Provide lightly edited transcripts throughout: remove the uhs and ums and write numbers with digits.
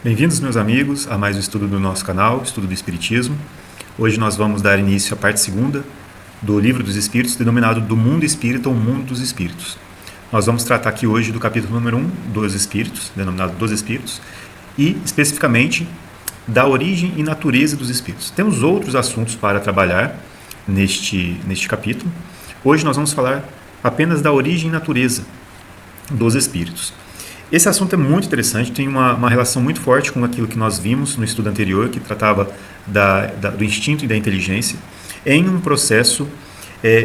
Bem-vindos, meus amigos, a mais um estudo do nosso canal, Estudo do Espiritismo. Hoje nós vamos dar início à parte segunda do Livro dos Espíritos, denominado Do Mundo Espírita ou Mundo dos Espíritos. Nós vamos tratar aqui hoje do capítulo número 1 dos Espíritos, denominado dos Espíritos, e especificamente da origem e natureza dos Espíritos. Temos outros assuntos para trabalhar neste capítulo. Hoje nós vamos falar apenas da origem e natureza dos Espíritos. Esse assunto é muito interessante, tem uma relação muito forte com aquilo que nós vimos no estudo anterior, que tratava do instinto e da inteligência, em um processo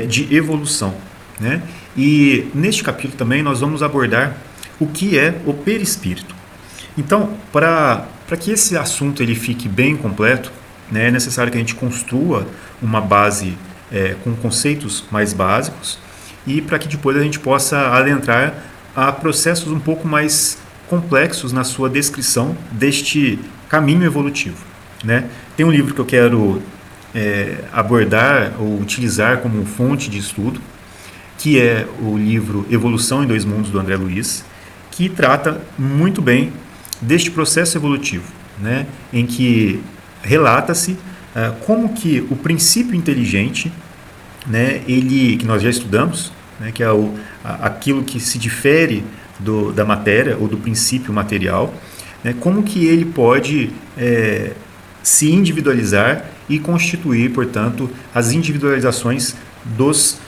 de evolução, né? E neste capítulo também nós vamos abordar o que é o perispírito. Então, para que esse assunto ele fique bem completo, né, é necessário que a gente construa uma base com conceitos mais básicos e para que depois a gente possa adentrar a processos um pouco mais complexos na sua descrição deste caminho evolutivo, né? Tem um livro que eu quero abordar ou utilizar como fonte de estudo, que é o livro Evolução em Dois Mundos, do André Luiz, que trata muito bem deste processo evolutivo, né? Em que relata-se como que o princípio inteligente, né, que nós já estudamos, né, que é aquilo que se difere da matéria ou do princípio material, né, como que ele pode se individualizar e constituir, portanto, as individualizações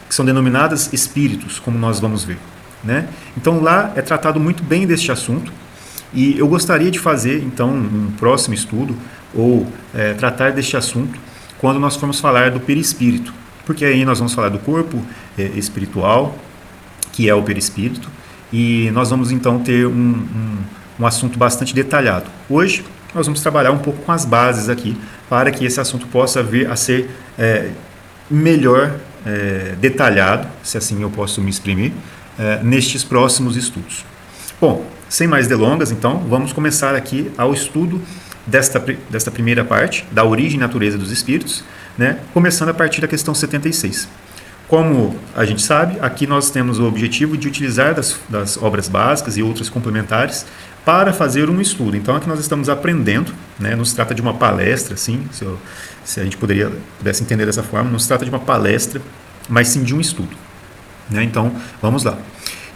que são denominadas espíritos, como nós vamos ver, né? Então lá é tratado muito bem deste assunto e eu gostaria de fazer, então, um próximo estudo ou tratar deste assunto quando nós formos falar do perispírito, porque aí nós vamos falar do corpo espiritual, que é o perispírito, e nós vamos então ter um assunto bastante detalhado. Hoje nós vamos trabalhar um pouco com as bases aqui, para que esse assunto possa vir a ser melhor detalhado, se assim eu posso me exprimir, nestes próximos estudos. Bom, sem mais delongas, então, vamos começar aqui ao estudo desta primeira parte, da origem e natureza dos espíritos, né, começando a partir da questão 76. Como a gente sabe, aqui nós temos o objetivo de utilizar das obras básicas e outras complementares para fazer um estudo. Então, aqui nós estamos aprendendo, né, não se trata de uma palestra, assim, se a gente pudesse entender dessa forma, não se trata de uma palestra, mas sim de um estudo, né? Então, vamos lá.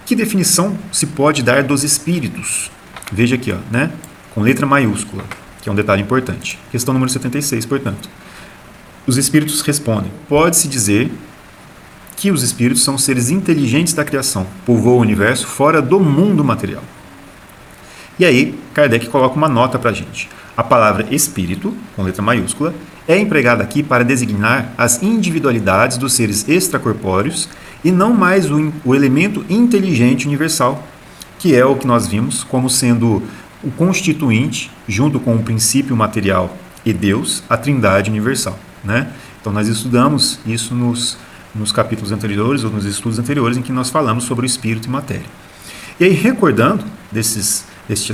Que definição se pode dar dos espíritos? Veja aqui, ó, né, com letra maiúscula, que é um detalhe importante. Questão número 76, portanto. Os espíritos respondem: pode-se dizer que os espíritos são seres inteligentes da criação, povoam o universo fora do mundo material. E aí, Kardec coloca uma nota para a gente. A palavra espírito, com letra maiúscula, é empregada aqui para designar as individualidades dos seres extracorpóreos e não mais o elemento inteligente universal, que é o que nós vimos como sendo o constituinte, junto com o princípio material e Deus, a trindade universal, né? Então nós estudamos isso nos capítulos anteriores ou nos estudos anteriores em que nós falamos sobre o espírito e matéria. E aí, recordando destes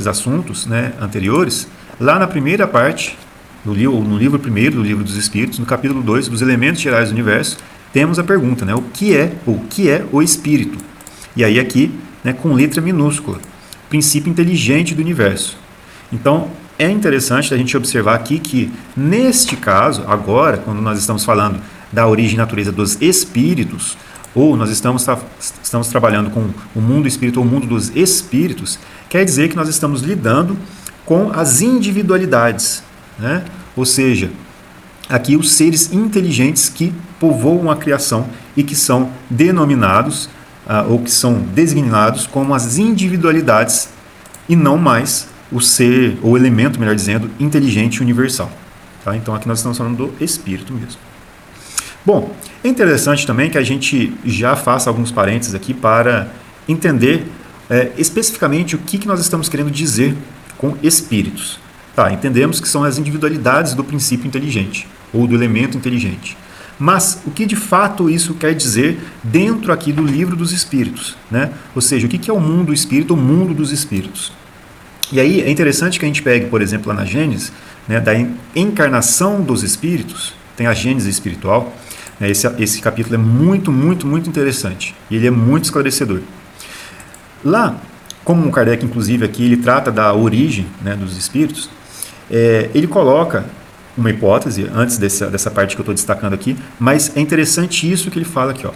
assuntos, né, anteriores, lá na primeira parte, no livro primeiro do Livro dos Espíritos, no capítulo 2, dos elementos gerais do universo, temos a pergunta, né, o que é o espírito? E aí aqui, né, com letra minúscula, princípio inteligente do universo. Então, é interessante a gente observar aqui que, neste caso, agora, quando nós estamos falando da origem e natureza dos espíritos, ou nós estamos trabalhando com o mundo espírito ou o mundo dos espíritos, quer dizer que nós estamos lidando com as individualidades, né? Ou seja, aqui os seres inteligentes que povoam a criação e que são denominados ou que são designados como as individualidades e não mais o ser, ou elemento, melhor dizendo, inteligente universal. Tá? Então aqui nós estamos falando do espírito mesmo. Bom, é interessante também que a gente já faça alguns parênteses aqui para entender especificamente o que nós estamos querendo dizer com espíritos. Tá, entendemos que são as individualidades do princípio inteligente, ou do elemento inteligente. Mas o que de fato isso quer dizer dentro aqui do livro dos espíritos, né? Ou seja, o que é o mundo espírito, o mundo dos espíritos? E aí é interessante que a gente pegue, por exemplo, lá na Gênesis, né, da encarnação dos espíritos, tem a Gênesis espiritual, né, esse capítulo é muito, muito, muito interessante, e ele é muito esclarecedor. Lá, como o Kardec, inclusive, aqui, ele trata da origem, né, dos espíritos, ele coloca uma hipótese, antes dessa parte que eu estou destacando aqui, mas é interessante isso que ele fala aqui, ó.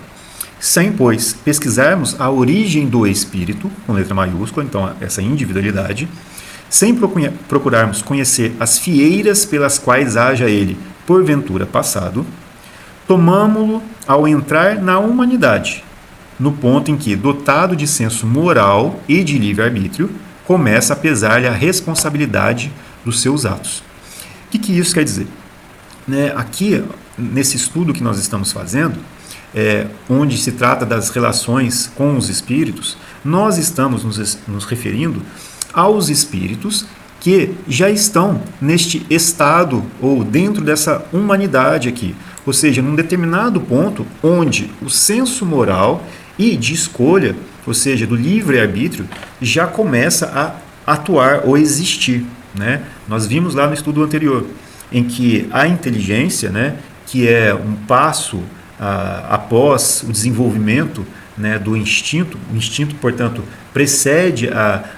Sem, pois, pesquisarmos a origem do espírito, com letra maiúscula, então essa individualidade, sem procurarmos conhecer as fieiras pelas quais haja ele, porventura, passado, tomamo-lo ao entrar na humanidade, no ponto em que, dotado de senso moral e de livre-arbítrio, começa a pesar-lhe a responsabilidade dos seus atos. O que isso quer dizer? Aqui, nesse estudo que nós estamos fazendo, onde se trata das relações com os espíritos, nós estamos nos referindo aos espíritos que já estão neste estado ou dentro dessa humanidade aqui, ou seja, num determinado ponto onde o senso moral e de escolha, ou seja, do livre-arbítrio, já começa a atuar ou existir, né? Nós vimos lá no estudo anterior, em que a inteligência, né, que é um passo após o desenvolvimento, né, do instinto, o instinto, portanto, precede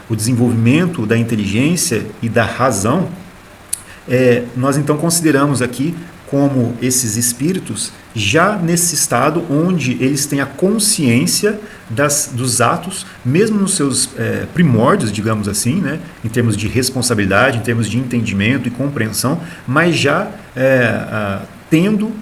o desenvolvimento da inteligência e da razão, nós então consideramos aqui como esses espíritos já nesse estado onde eles têm a consciência dos atos, mesmo nos seus primórdios, digamos assim, né, em termos de responsabilidade, em termos de entendimento e compreensão, mas já tendo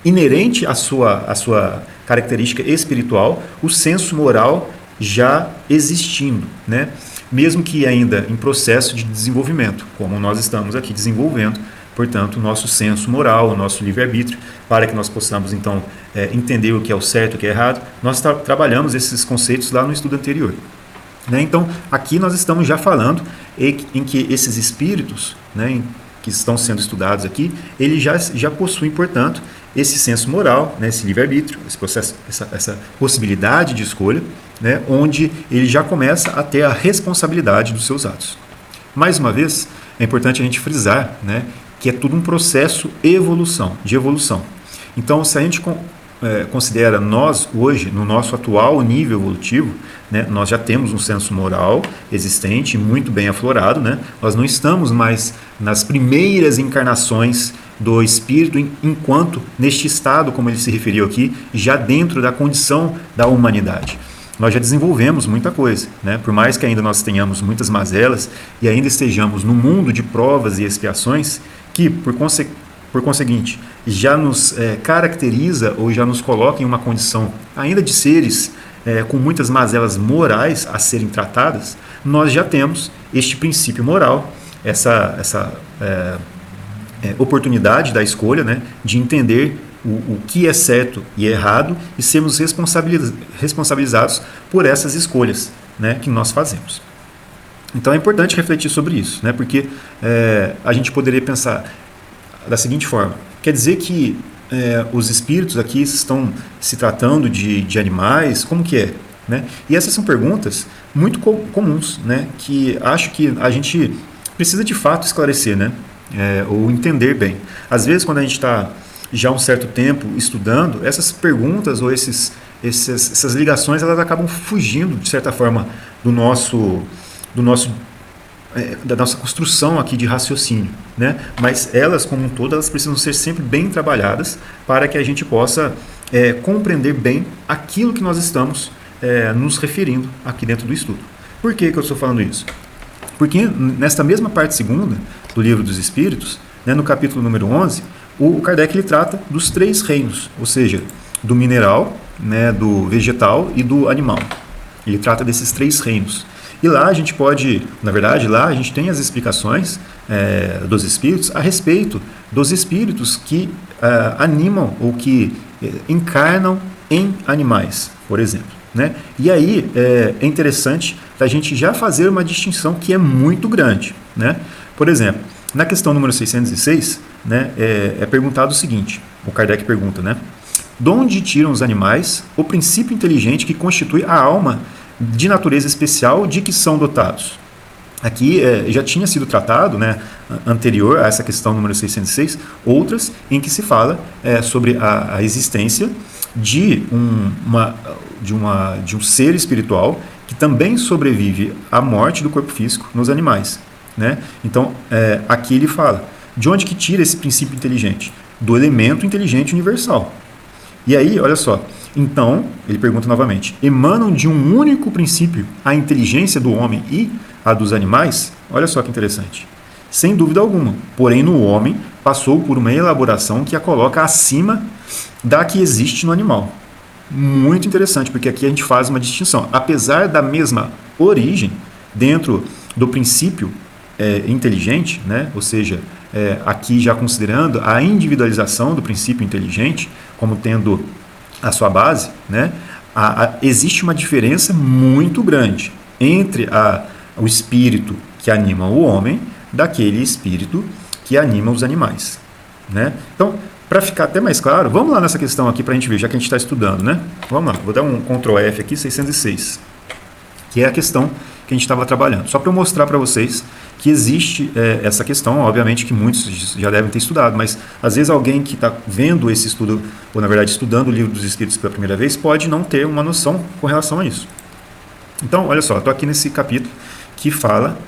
inerente à sua característica espiritual o senso moral já existindo, né, mesmo que ainda em processo de desenvolvimento, como nós estamos aqui desenvolvendo, portanto, o nosso senso moral, o nosso livre-arbítrio, para que nós possamos, então, entender o que é o certo e o que é errado. Nós trabalhamos esses conceitos lá no estudo anterior, né? Então, aqui nós estamos já falando em que esses espíritos, né, que estão sendo estudados aqui, eles já possuem, portanto, esse senso moral, né, esse livre-arbítrio, esse processo, essa possibilidade de escolha, né, onde ele já começa a ter a responsabilidade dos seus atos. Mais uma vez, é importante a gente frisar, né, que é tudo um processo de evolução. Então, se a gente considera nós hoje, no nosso atual nível evolutivo, né, nós já temos um senso moral existente, muito bem aflorado, né? Nós não estamos mais nas primeiras encarnações do espírito, enquanto neste estado, como ele se referiu aqui, já dentro da condição da humanidade. Nós já desenvolvemos muita coisa, né? Por mais que ainda nós tenhamos muitas mazelas e ainda estejamos no mundo de provas e expiações, que, por conseguinte, já nos caracteriza ou já nos coloca em uma condição ainda de seres com muitas mazelas morais a serem tratadas, nós já temos este princípio moral, essa oportunidade da escolha, né, de entender o que é certo e errado e sermos responsabilizados por essas escolhas, né, que nós fazemos. Então é importante refletir sobre isso, né, porque a gente poderia pensar da seguinte forma: quer dizer que os espíritos aqui estão se tratando de animais? Como que é? Né? E essas são perguntas muito comuns, né, que acho que a gente precisa de fato esclarecer, né, ou entender bem. Às vezes, quando a gente está já há um certo tempo estudando, essas perguntas ou essas ligações, elas acabam fugindo, de certa forma, da nossa construção aqui de raciocínio, né? Mas elas, como um todo, elas precisam ser sempre bem trabalhadas para que a gente possa compreender bem aquilo que nós estamos nos referindo aqui dentro do estudo. Por que eu estou falando isso? Porque nesta mesma parte segunda do Livro dos Espíritos, né, no capítulo número 11, o Kardec ele trata dos 3 reinos, ou seja, do mineral, né, do vegetal e do animal. Ele trata desses 3 reinos. E lá a gente pode, na verdade, lá a gente tem as explicações dos espíritos a respeito dos espíritos que animam ou que encarnam em animais, por exemplo, né? E aí é interessante a gente já fazer uma distinção que é muito grande, né? Por exemplo, na questão número 606, né, é perguntado o seguinte, o Kardec pergunta, né? De onde tiram os animais o princípio inteligente que constitui a alma de natureza especial de que são dotados? Aqui já tinha sido tratado, né, anterior a essa questão número 606, outras em que se fala sobre a existência de um ser espiritual que também sobrevive à morte do corpo físico nos animais, né? Então, aqui ele fala, de onde que tira esse princípio inteligente? Do elemento inteligente universal. E aí, olha só, então, ele pergunta novamente, emanam de um único princípio a inteligência do homem e a dos animais? Olha só que interessante. Sem dúvida alguma, porém no homem passou por uma elaboração que a coloca acima da que existe no animal. Muito interessante, porque aqui a gente faz uma distinção. Apesar da mesma origem, dentro do princípio inteligente, né? Ou seja, aqui já considerando a individualização do princípio inteligente como tendo a sua base, né? Existe uma diferença muito grande entre o espírito que anima o homem daquele espírito que anima os animais, né? Então, para ficar até mais claro, vamos lá nessa questão aqui para a gente ver, já que a gente está estudando, né? Vamos lá, vou dar um Ctrl F aqui, 606, que é a questão que a gente estava trabalhando. Só para eu mostrar para vocês que existe essa questão, obviamente que muitos já devem ter estudado, mas às vezes alguém que está vendo esse estudo, ou na verdade estudando o Livro dos Espíritos pela primeira vez, pode não ter uma noção com relação a isso. Então, olha só, estou aqui nesse capítulo que fala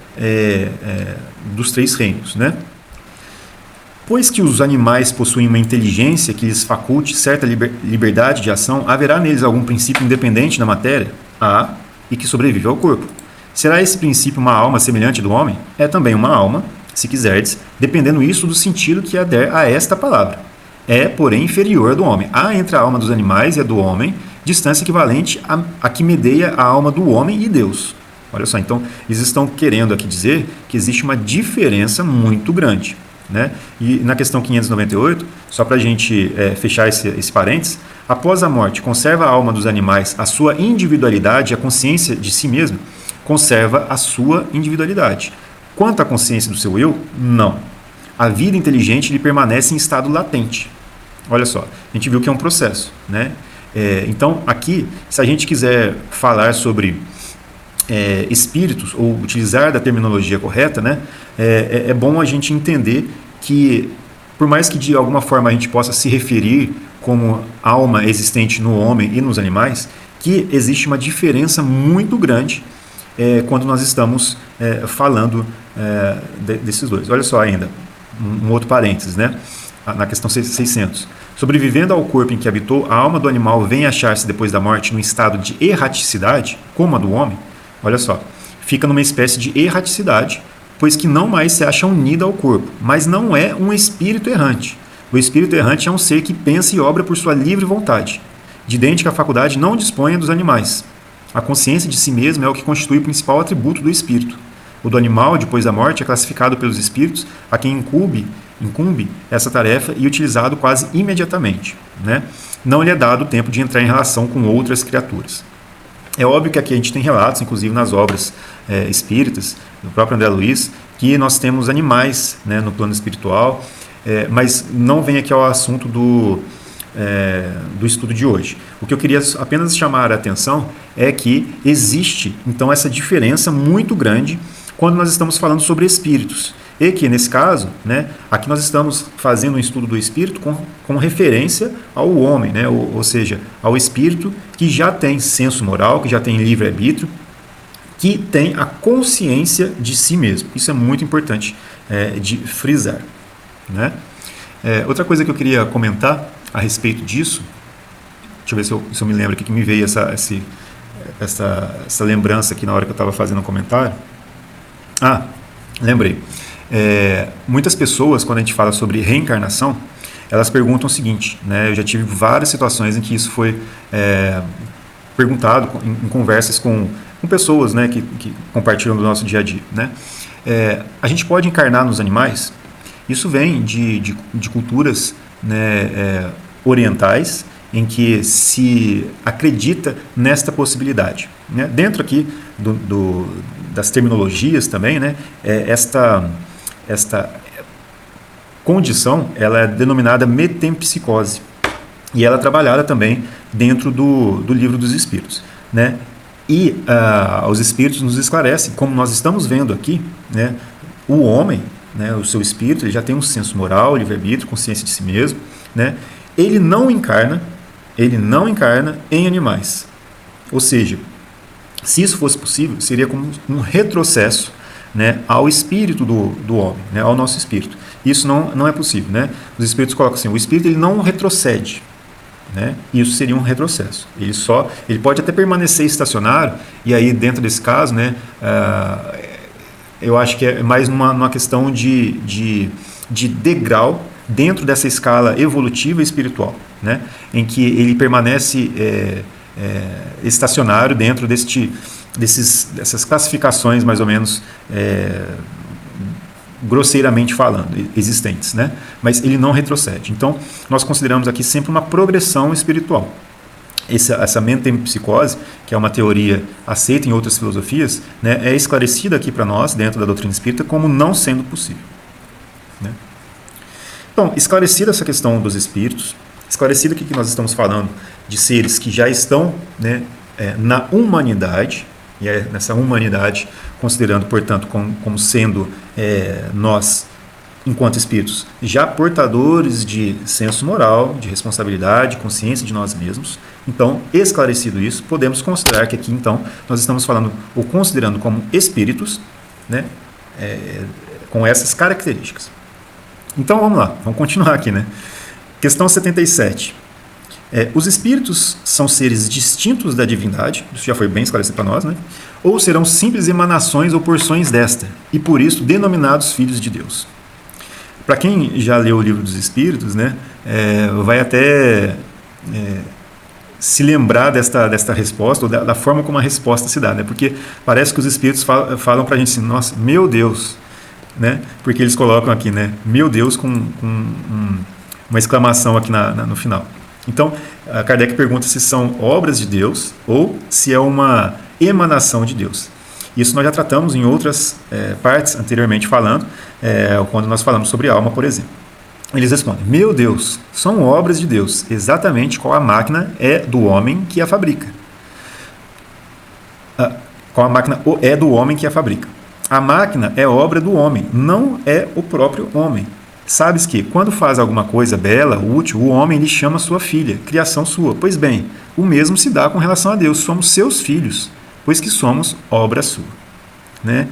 dos 3 reinos, né? Pois que os animais possuem uma inteligência que lhes faculte certa liberdade de ação, haverá neles algum princípio independente da matéria? Há, e que sobrevive ao corpo. Será esse princípio uma alma semelhante do homem? É também uma alma, se quiserdes, dependendo isso do sentido que der a esta palavra. É, porém, inferior do homem. Há entre a alma dos animais e a do homem distância equivalente a que medeia a alma do homem e Deus. Olha só, então, eles estão querendo aqui dizer que existe uma diferença muito grande, né? E na questão 598, só para a gente fechar esse parênteses, após a morte, conserva a alma dos animais a sua individualidade, a consciência de si mesmo? Conserva a sua individualidade. Quanto à consciência do seu eu, não. A vida inteligente lhe permanece em estado latente. Olha só, a gente viu que é um processo, né? Então, aqui, se a gente quiser falar sobre espíritos, ou utilizar da terminologia correta, né, é bom a gente entender que, por mais que de alguma forma a gente possa se referir como alma existente no homem e nos animais, que existe uma diferença muito grande quando nós estamos falando desses dois. Olha só ainda, um outro parênteses, né? Na questão 600. Sobrevivendo ao corpo em que habitou, a alma do animal vem achar-se depois da morte num estado de erraticidade, como a do homem. Olha só, fica numa espécie de erraticidade, pois que não mais se acha unida ao corpo, mas não é um espírito errante. O espírito errante é um ser que pensa e obra por sua livre vontade. De idêntica faculdade não dispõe dos animais. A consciência de si mesmo é o que constitui o principal atributo do espírito. O do animal, depois da morte, é classificado pelos espíritos a quem incumbe essa tarefa e utilizado quase imediatamente, né? Não lhe é dado o tempo de entrar em relação com outras criaturas. É óbvio que aqui a gente tem relatos, inclusive nas obras espíritas, do próprio André Luiz, que nós temos animais, né, no plano espiritual, mas não vem aqui ao assunto do estudo de hoje. O que eu queria apenas chamar a atenção é que existe, então, essa diferença muito grande quando nós estamos falando sobre espíritos. E que, nesse caso, né, aqui nós estamos fazendo um estudo do espírito com referência ao homem, né, ou seja, ao espírito que já tem senso moral, que já tem livre-arbítrio, que tem a consciência de si mesmo. Isso é muito importante de frisar, né? Outra coisa que eu queria comentar a respeito disso, deixa eu ver se eu me lembro aqui que me veio essa lembrança aqui na hora que eu estava fazendo um comentário. Lembrei. Muitas pessoas, quando a gente fala sobre reencarnação, elas perguntam o seguinte, né? Eu já tive várias situações em que isso foi perguntado em conversas com pessoas, né, que compartilham do nosso dia a dia, né? A gente pode encarnar nos animais? Isso vem de culturas, né, orientais, em que se acredita nesta possibilidade, né? Dentro aqui das terminologias também, né, esta condição ela é denominada metempsicose, e ela é trabalhada também dentro do Livro dos Espíritos, né? E os Espíritos nos esclarecem, como nós estamos vendo aqui, né, o homem, né, o seu espírito, ele já tem um senso moral, livre-arbítrio, consciência de si mesmo, né? Ele não encarna em animais. Ou seja, Se isso fosse possível, seria como um retrocesso, né, ao espírito do homem, né, ao nosso espírito. Isso não é possível, né? Os espíritos colocam assim: o espírito ele não retrocede, né? Isso seria um retrocesso. Ele pode até permanecer estacionário, e aí dentro desse caso, né, eu acho que é mais numa questão de degrau dentro dessa escala evolutiva e espiritual, né, em que ele permanece estacionário dentro dessas classificações mais ou menos grosseiramente falando, existentes, né? Mas ele não retrocede. Então, nós consideramos aqui sempre uma progressão espiritual. Essa metempsicose, que é uma teoria aceita em outras filosofias, né, é esclarecida aqui para nós, dentro da doutrina espírita, como não sendo possível, né? Então, esclarecida essa questão dos espíritos, esclarecido que nós estamos falando de seres que já estão, né, na humanidade, e é nessa humanidade, considerando, portanto, como sendo nós, enquanto espíritos, já portadores de senso moral, de responsabilidade, consciência de nós mesmos. Então, esclarecido isso, podemos considerar que aqui, então, nós estamos falando ou considerando como espíritos, né, com essas características. Então, vamos lá, vamos continuar aqui, né? Questão 77. Os espíritos são seres distintos da divindade, isso já foi bem esclarecido para nós, né? Ou serão simples emanações ou porções desta, e por isso denominados filhos de Deus. Para quem já leu o livro dos Espíritos, né, vai até se lembrar desta resposta, ou da forma como a resposta se dá, né? Porque parece que os Espíritos falam para a gente assim: nossa, meu Deus, né? Porque eles colocam aqui, né, meu Deus, com uma exclamação aqui no final. Então, Kardec pergunta se são obras de Deus ou se é uma emanação de Deus. Isso nós já tratamos em outras partes anteriormente falando, quando nós falamos sobre alma, por exemplo. Eles respondem: meu Deus, são obras de Deus, exatamente qual a máquina é do homem que a fabrica. Qual a máquina é do homem que a fabrica. A máquina é obra do homem, não é o próprio homem. Sabes que, quando faz alguma coisa bela, útil, o homem lhe chama sua filha, criação sua. Pois bem, o mesmo se dá com relação a Deus. Somos seus filhos, pois que somos obra sua, né?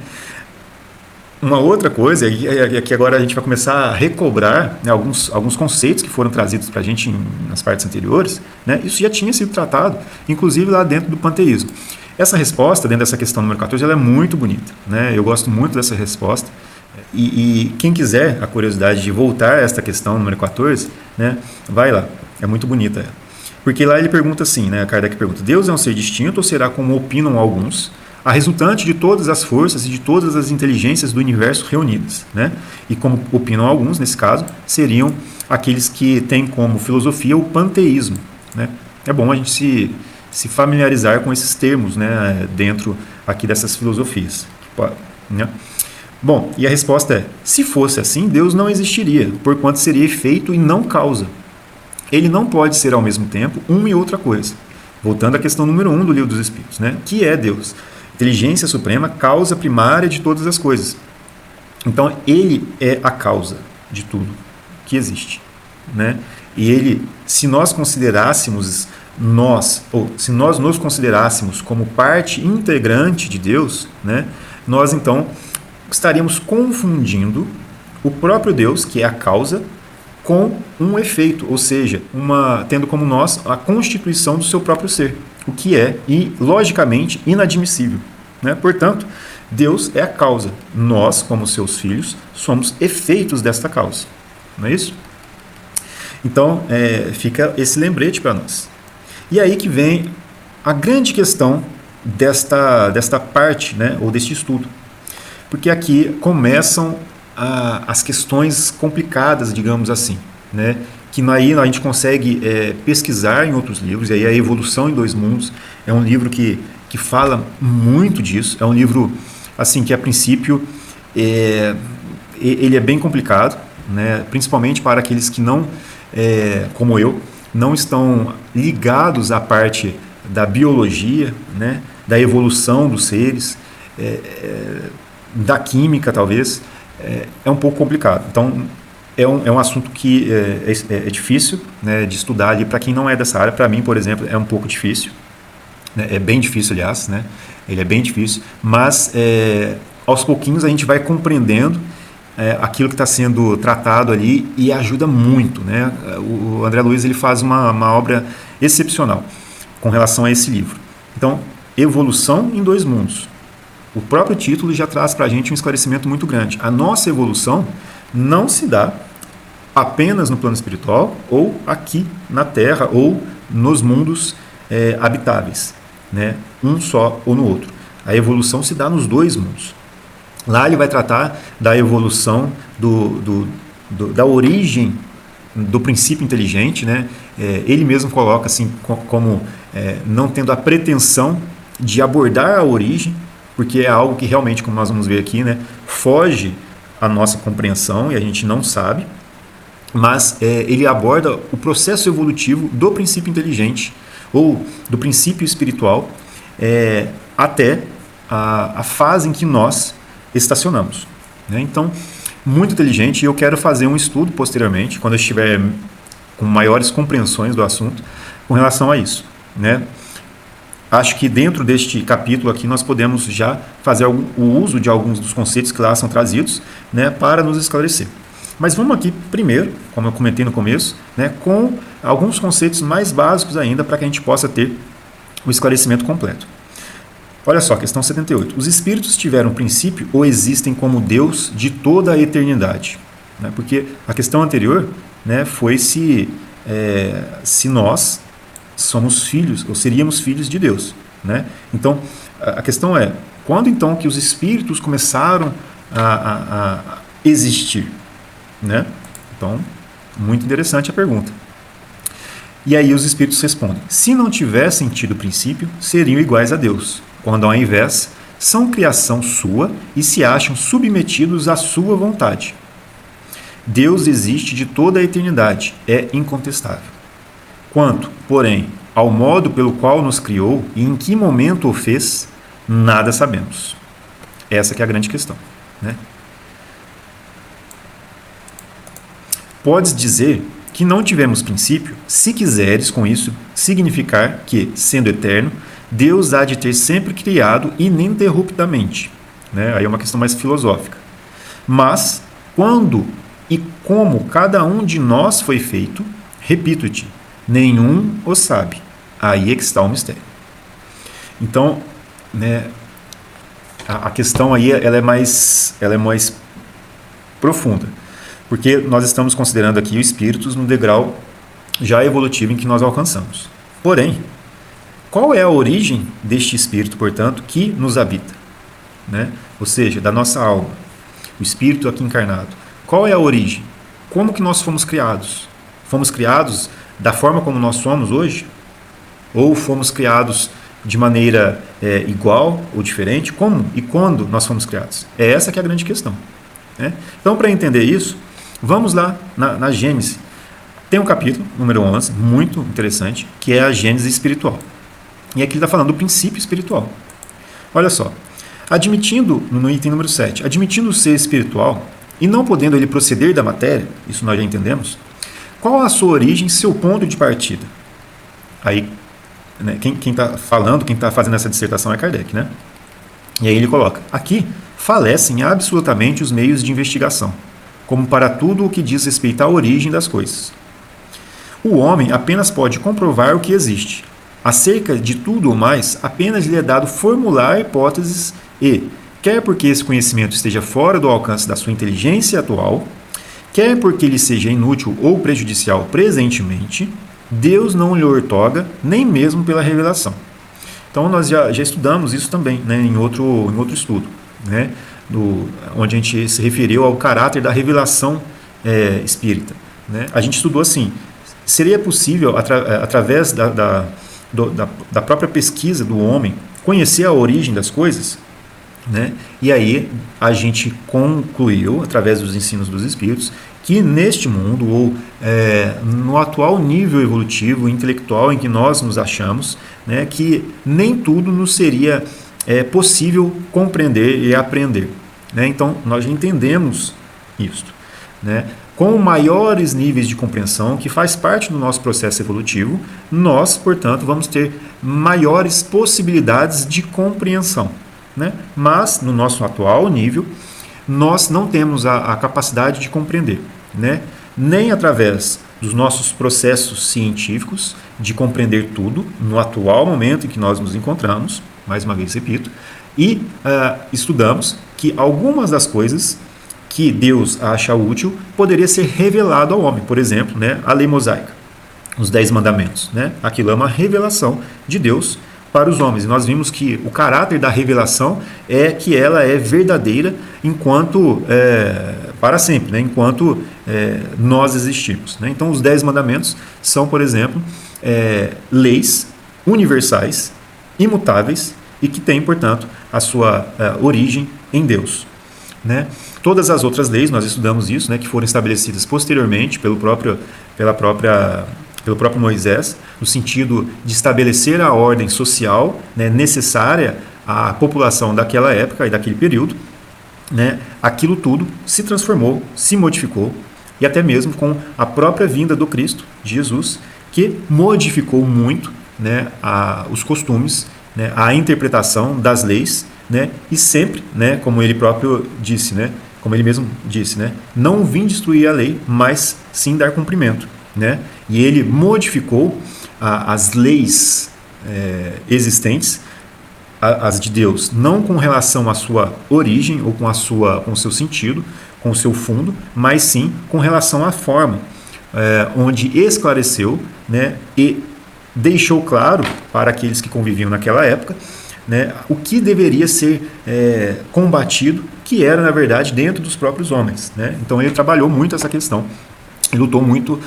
Uma outra coisa, e aqui agora a gente vai começar a recobrar, né, alguns conceitos que foram trazidos para a gente nas partes anteriores, né? Isso já tinha sido tratado, inclusive lá dentro do panteísmo. Essa resposta, dentro dessa questão número 14, ela é muito bonita, né? Eu gosto muito dessa resposta. E quem quiser a curiosidade de voltar a esta questão número 14, né, vai lá, é muito bonita ela. Porque lá ele pergunta assim, né, Kardec pergunta: Deus é um ser distinto ou será, como opinam alguns, a resultante de todas as forças e de todas as inteligências do universo reunidas, né? E como opinam alguns, nesse caso, seriam aqueles que têm como filosofia o panteísmo, né? É bom a gente se familiarizar com esses termos, né, dentro aqui dessas filosofias, né? Bom, e a resposta é: se fosse assim, Deus não existiria, porquanto seria efeito e não causa. Ele não pode ser ao mesmo tempo uma e outra coisa. Voltando à questão número 1 do Livro dos Espíritos, né? Que é Deus? Inteligência suprema, causa primária de todas as coisas. Então, ele é a causa de tudo que existe, né? E ele, se nós considerássemos se nós nos considerássemos como parte integrante de Deus, né, nós então estaríamos confundindo o próprio Deus, que é a causa, com um efeito, ou seja, tendo como nós a constituição do seu próprio ser, o que é, logicamente, inadmissível, né? Portanto, Deus é a causa. Nós, como seus filhos, somos efeitos desta causa. Não é isso? Então, fica esse lembrete para nós. E aí que vem a grande questão desta parte, né, ou deste estudo. Porque aqui começam as questões complicadas, digamos assim, né? Que aí a gente consegue pesquisar em outros livros. E aí a Evolução em Dois Mundos é um livro que fala muito disso. É um livro assim que a princípio ele é bem complicado, né? Principalmente para aqueles que não, como eu, não estão ligados à parte da biologia, né? Da evolução dos seres, da química, talvez. É um pouco complicado. Então, é um assunto que é difícil, né, de estudar ali para quem não é dessa área. Para mim, por exemplo, é um pouco difícil, né, é bem difícil, aliás, né, ele é bem difícil, mas aos pouquinhos a gente vai compreendendo aquilo que está sendo tratado ali e ajuda muito, né? O André Luiz ele faz uma obra excepcional com relação a esse livro. Então, evolução em dois mundos. O próprio título já traz para a gente um esclarecimento muito grande. A nossa evolução não se dá apenas no plano espiritual ou aqui na Terra ou nos mundos habitáveis, né? Um só ou no outro. A evolução se dá nos dois mundos. Lá ele vai tratar da evolução da origem do princípio inteligente, né? Ele mesmo coloca assim como não tendo a pretensão de abordar a origem, porque é algo que realmente, como nós vamos ver aqui, né, foge à nossa compreensão e a gente não sabe, mas ele aborda o processo evolutivo do princípio inteligente ou do princípio espiritual até a fase em que nós estacionamos, né? Então, muito inteligente, e eu quero fazer um estudo posteriormente, quando eu estiver com maiores compreensões do assunto, com relação a isso, né? Acho que dentro deste capítulo aqui nós podemos já fazer o uso de alguns dos conceitos que lá são trazidos, né, para nos esclarecer. Mas vamos aqui primeiro, como eu comentei no começo, né, com alguns conceitos mais básicos ainda para que a gente possa ter o esclarecimento completo. Olha só, questão 78. Os espíritos tiveram princípio ou existem como Deus de toda a eternidade? Né? Porque a questão anterior, né, foi se nós somos filhos ou seríamos filhos de Deus, né? Então, a questão é, quando então que os espíritos começaram a existir? Né? Então, muito interessante a pergunta. E aí os espíritos respondem: se não tivessem tido princípio, seriam iguais a Deus, quando ao invés são criação sua e se acham submetidos à sua vontade. Deus existe de toda a eternidade, é incontestável. Quanto, porém, ao modo pelo qual nos criou e em que momento o fez, nada sabemos. Essa que é a grande questão, né? Podes dizer que não tivemos princípio, se quiseres com isso significar que, sendo eterno, Deus há de ter sempre criado ininterruptamente, né? Aí é uma questão mais filosófica. Mas, quando e como cada um de nós foi feito, repito-te, nenhum o sabe. Aí é que está o mistério. Então, né, a questão aí ela é mais profunda, porque nós estamos considerando aqui os espíritos no degrau já evolutivo em que nós alcançamos. Porém, qual é a origem deste espírito, portanto, que nos habita? Né? Ou seja, da nossa alma, o espírito aqui encarnado. Qual é a origem? Como que nós fomos criados? Fomos criados da forma como nós somos hoje? Ou fomos criados de maneira igual ou diferente? Como e quando nós fomos criados? É essa que é a grande questão, né? Então, para entender isso, vamos lá na Gênese. Tem um capítulo, número 11, muito interessante, que é a Gênese espiritual. E aqui ele está falando do princípio espiritual. Olha só, admitindo, no item número 7, admitindo o ser espiritual e não podendo ele proceder da matéria, isso nós já entendemos, qual a sua origem, seu ponto de partida? Aí, né, quem está falando, quem está fazendo essa dissertação é Kardec, né? E aí ele coloca, aqui falecem absolutamente os meios de investigação, como para tudo o que diz respeito à origem das coisas. O homem apenas pode comprovar o que existe. Acerca de tudo ou mais, apenas lhe é dado formular hipóteses e, quer porque esse conhecimento esteja fora do alcance da sua inteligência atual, quer porque lhe seja inútil ou prejudicial presentemente, Deus não lhe outorga nem mesmo pela revelação. Então nós já estudamos isso também, né, em outro estudo, né, onde a gente se referiu ao caráter da revelação espírita, né? A gente estudou assim, seria possível, através da própria pesquisa do homem, conhecer a origem das coisas, né? E aí a gente concluiu, através dos ensinos dos espíritos, que neste mundo, ou no atual nível evolutivo, intelectual em que nós nos achamos, né, que nem tudo nos seria possível compreender e aprender, né? Então, nós já entendemos isso. né, com maiores níveis de compreensão, que faz parte do nosso processo evolutivo, nós, portanto, vamos ter maiores possibilidades de compreensão, né? Mas, no nosso atual nível, nós não temos a capacidade de compreender, né? Nem através dos nossos processos científicos de compreender tudo no atual momento em que nós nos encontramos, mais uma vez repito, e estudamos que algumas das coisas que Deus acha útil poderia ser revelado ao homem, por exemplo, né, a lei mosaica, os 10 mandamentos, né? Aquilo é uma revelação de Deus para os homens. E nós vimos que o caráter da revelação é que ela é verdadeira enquanto para sempre, né? Enquanto nós existimos, né? Então, os 10 mandamentos são, por exemplo, leis universais, imutáveis e que têm, portanto, a sua origem em Deus, né? Todas as outras leis, nós estudamos isso, né, que foram estabelecidas posteriormente pelo próprio Moisés, no sentido de estabelecer a ordem social, né, necessária à população daquela época e daquele período, né, aquilo tudo se transformou, se modificou, e até mesmo com a própria vinda do Cristo, de Jesus, que modificou muito, né, os costumes, né, a interpretação das leis, né, e sempre, né, como ele próprio disse, né, como ele mesmo disse, né, não vim destruir a lei, mas sim dar cumprimento, né? E ele modificou as leis existentes, as de Deus, não com relação à sua origem ou com o seu sentido, com o seu fundo, mas sim com relação à forma, onde esclareceu, né, e deixou claro para aqueles que conviviam naquela época, né, o que deveria ser combatido, que era, na verdade, dentro dos próprios homens, né? Então ele trabalhou muito essa questão, ele lutou muito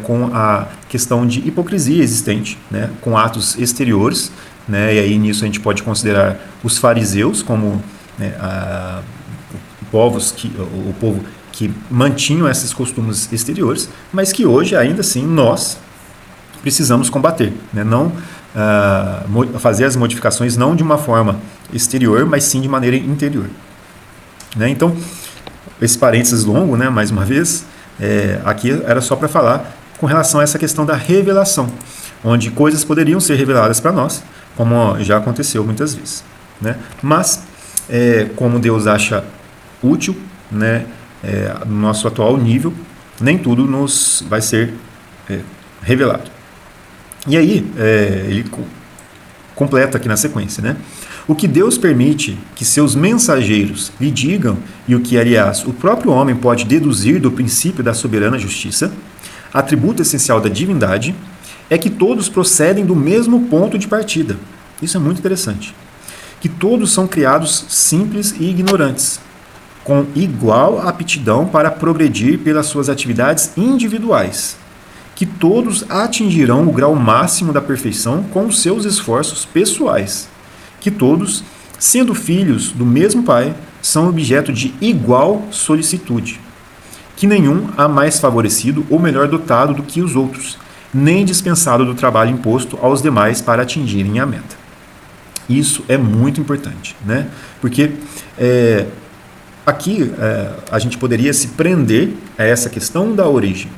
com a questão de hipocrisia existente, né, com atos exteriores, né, e aí nisso a gente pode considerar os fariseus como, né, o povo que mantinham esses costumes exteriores, mas que hoje ainda assim nós precisamos combater, né? Não fazer as modificações não de uma forma exterior, mas sim de maneira interior, né? Então, esse parênteses longo, né, mais uma vez, aqui era só para falar com relação a essa questão da revelação, onde coisas poderiam ser reveladas para nós, como já aconteceu muitas vezes, né? Mas, como Deus acha útil, né, no nosso atual nível, nem tudo nos vai ser revelado. E aí, ele completa aqui na sequência, né? O que Deus permite que seus mensageiros lhe digam, e o que, aliás, o próprio homem pode deduzir do princípio da soberana justiça, atributo essencial da divindade, é que todos procedem do mesmo ponto de partida. Isso é muito interessante. Que todos são criados simples e ignorantes, com igual aptidão para progredir pelas suas atividades individuais, que todos atingirão o grau máximo da perfeição com os seus esforços pessoais, que todos, sendo filhos do mesmo Pai, são objeto de igual solicitude, que nenhum há mais favorecido ou melhor dotado do que os outros, nem dispensado do trabalho imposto aos demais para atingirem a meta. Isso é muito importante, né? Porque aqui a gente poderia se prender a essa questão da origem.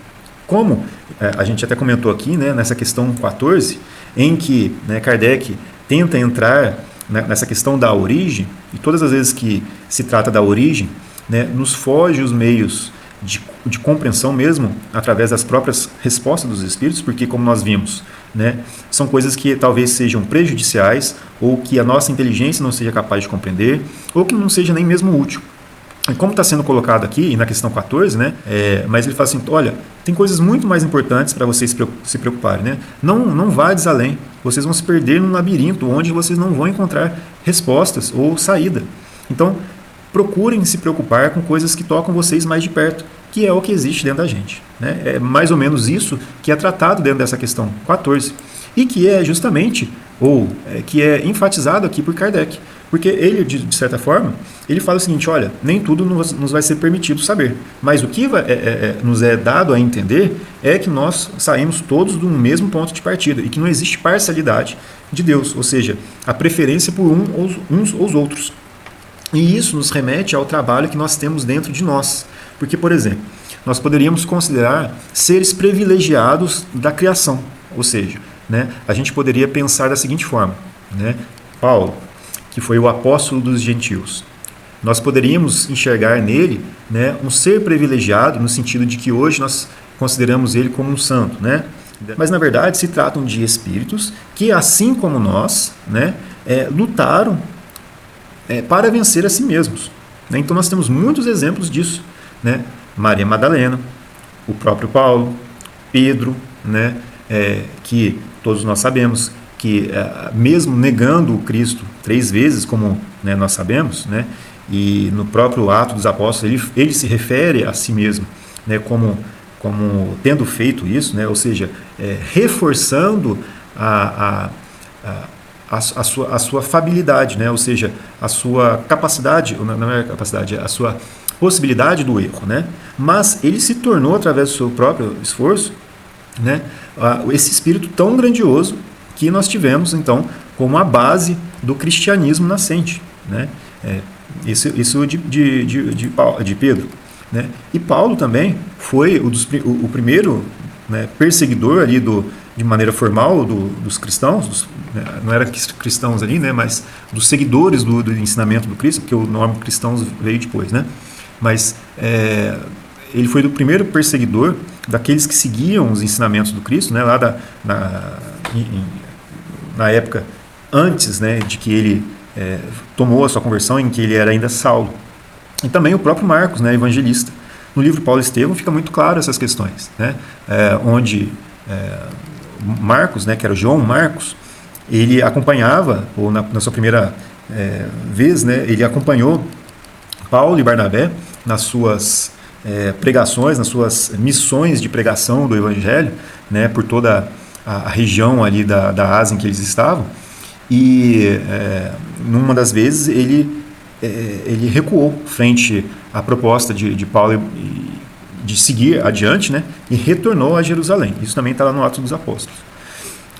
Como a gente até comentou aqui, né, nessa questão 14, em que, né, Kardec tenta entrar, né, nessa questão da origem, e todas as vezes que se trata da origem, né, nos foge os meios de compreensão mesmo, através das próprias respostas dos espíritos, porque, como nós vimos, né, são coisas que talvez sejam prejudiciais, ou que a nossa inteligência não seja capaz de compreender, ou que não seja nem mesmo útil. E como está sendo colocado aqui, na questão 14, né, mas ele fala assim, olha, tem coisas muito mais importantes para vocês se preocuparem, né? Não vades além, vocês vão se perder num labirinto onde vocês não vão encontrar respostas ou saída. Então, procurem se preocupar com coisas que tocam vocês mais de perto, que é o que existe dentro da gente, né? É mais ou menos isso que é tratado dentro dessa questão 14, e que é justamente, que é enfatizado aqui por Kardec. Porque ele, de certa forma, ele fala o seguinte, olha, nem tudo nos vai ser permitido saber, mas o que nos é dado a entender é que nós saímos todos do mesmo ponto de partida e que não existe parcialidade de Deus, ou seja, a preferência por uns aos outros. E isso nos remete ao trabalho que nós temos dentro de nós. Porque, por exemplo, nós poderíamos considerar seres privilegiados da criação. Ou seja, né, a gente poderia pensar da seguinte forma, né, Paulo, que foi o apóstolo dos gentios, nós poderíamos enxergar nele, né, um ser privilegiado, no sentido de que hoje nós consideramos ele como um santo, né? Mas na verdade se tratam de espíritos que, assim como nós, né, lutaram para vencer a si mesmos, né? Então nós temos muitos exemplos disso, né? Maria Madalena, o próprio Paulo, Pedro, né, que todos nós sabemos que mesmo negando o Cristo 3 vezes, como, né, nós sabemos, né, e no próprio Atos dos Apóstolos ele se refere a si mesmo, né, como tendo feito isso, né, ou seja, reforçando a sua fabilidade, né, ou seja, a sua capacidade, não é capacidade, a sua possibilidade do erro, né, mas ele se tornou, através do seu próprio esforço, né, esse espírito tão grandioso que nós tivemos, então, como a base do cristianismo nascente, né, isso de Pedro, né? E Paulo também foi o primeiro, né, perseguidor ali de maneira formal dos cristãos, né, não era cristãos ali, né, mas dos seguidores do ensinamento do Cristo, porque o nome cristãos veio depois, né? Mas ele foi o primeiro perseguidor daqueles que seguiam os ensinamentos do Cristo, né, lá na época antes, né, de que ele tomou a sua conversão, em que ele era ainda Saulo. E também o próprio Marcos, né, evangelista. No livro Paulo e Estevão fica muito claro essas questões, né, onde Marcos, né, que era o João Marcos, ele acompanhava, ou na sua primeira vez, né, ele acompanhou Paulo e Barnabé nas suas pregações, nas suas missões de pregação do Evangelho, né, por toda a região ali da Ásia em que eles estavam. E numa das vezes ele recuou frente à proposta de Paulo de seguir adiante, né, e retornou a Jerusalém. Isso também está lá no Atos dos Apóstolos.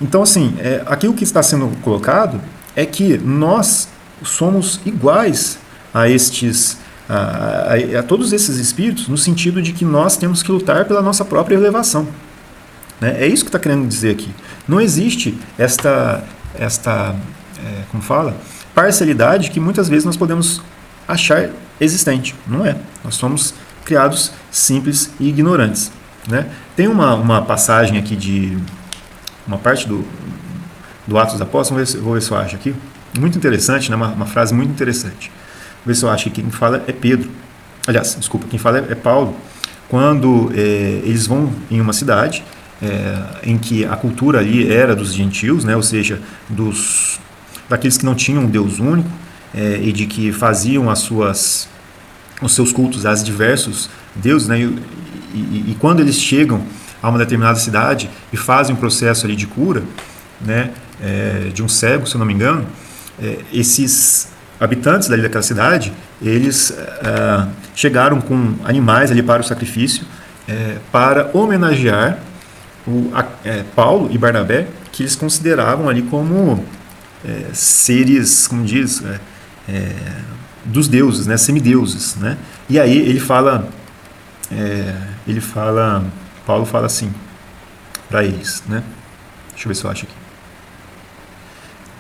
Então, assim, aquilo que está sendo colocado é que nós somos iguais a todos esses espíritos, no sentido de que nós temos que lutar pela nossa própria elevação, né? É isso que está querendo dizer aqui. Não existe esta como fala, parcialidade que muitas vezes nós podemos achar existente. Não é. Nós somos criados simples e ignorantes, né? Tem uma passagem aqui uma parte do Atos dos Apóstolos, vou ver se eu acho aqui, muito interessante, né? Uma frase muito interessante. Vou ver se eu acho que quem fala é Pedro. Aliás, desculpa, quem fala é Paulo. Quando eles vão em uma cidade em que a cultura ali era dos gentios, né? Ou seja, daqueles que não tinham um Deus único, e de que faziam os seus cultos a diversos deuses, né? E quando eles chegam a uma determinada cidade e fazem um processo ali de cura, né, de um cego, se eu não me engano, esses habitantes dali daquela cidade, eles chegaram com animais ali para o sacrifício, para homenagear Paulo e Barnabé, que eles consideravam ali como seres, como diz, dos deuses, né, semideuses, né? E aí Paulo fala assim para eles, né? Deixa eu ver se eu acho aqui.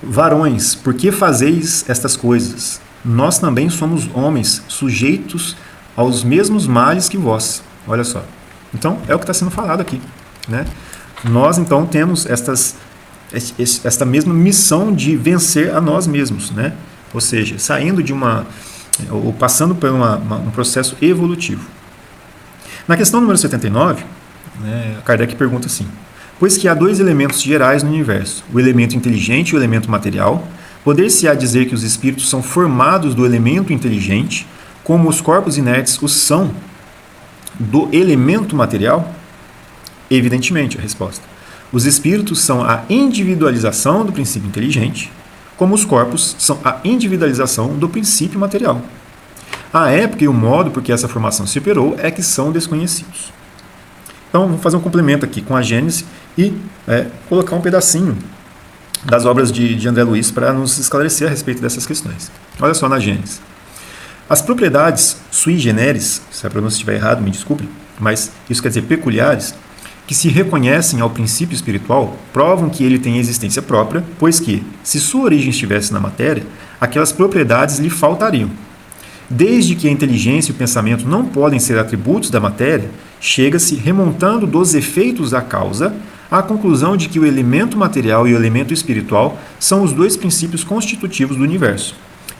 Varões, por que fazeis estas coisas? Nós também somos homens sujeitos aos mesmos males que vós. Olha só. Então, é o que está sendo falado aqui, né? Nós, então, temos esta mesma missão de vencer a nós mesmos, né? Ou seja, saindo ou passando por um processo evolutivo. Na questão número 79, né, Kardec pergunta assim: pois que há 2 elementos gerais no universo, o elemento inteligente e o elemento material, poder-se-á dizer que os espíritos são formados do elemento inteligente, como os corpos inertes o são do elemento material? Evidentemente, a resposta. Os espíritos são a individualização do princípio inteligente, como os corpos são a individualização do princípio material. A época e o modo por que essa formação se operou é que são desconhecidos. Então, vamos fazer um complemento aqui com a Gênese e colocar um pedacinho das obras de André Luiz para nos esclarecer a respeito dessas questões. Olha só na Gênese. As propriedades sui generis, se a pronúncia estiver errada, me desculpe, mas isso quer dizer peculiares, que se reconhecem ao princípio espiritual, provam que ele tem existência própria, pois que, se sua origem estivesse na matéria, aquelas propriedades lhe faltariam. Desde que a inteligência e o pensamento não podem ser atributos da matéria, chega-se, remontando dos efeitos à causa, à conclusão de que o elemento material e o elemento espiritual são os dois princípios constitutivos do universo.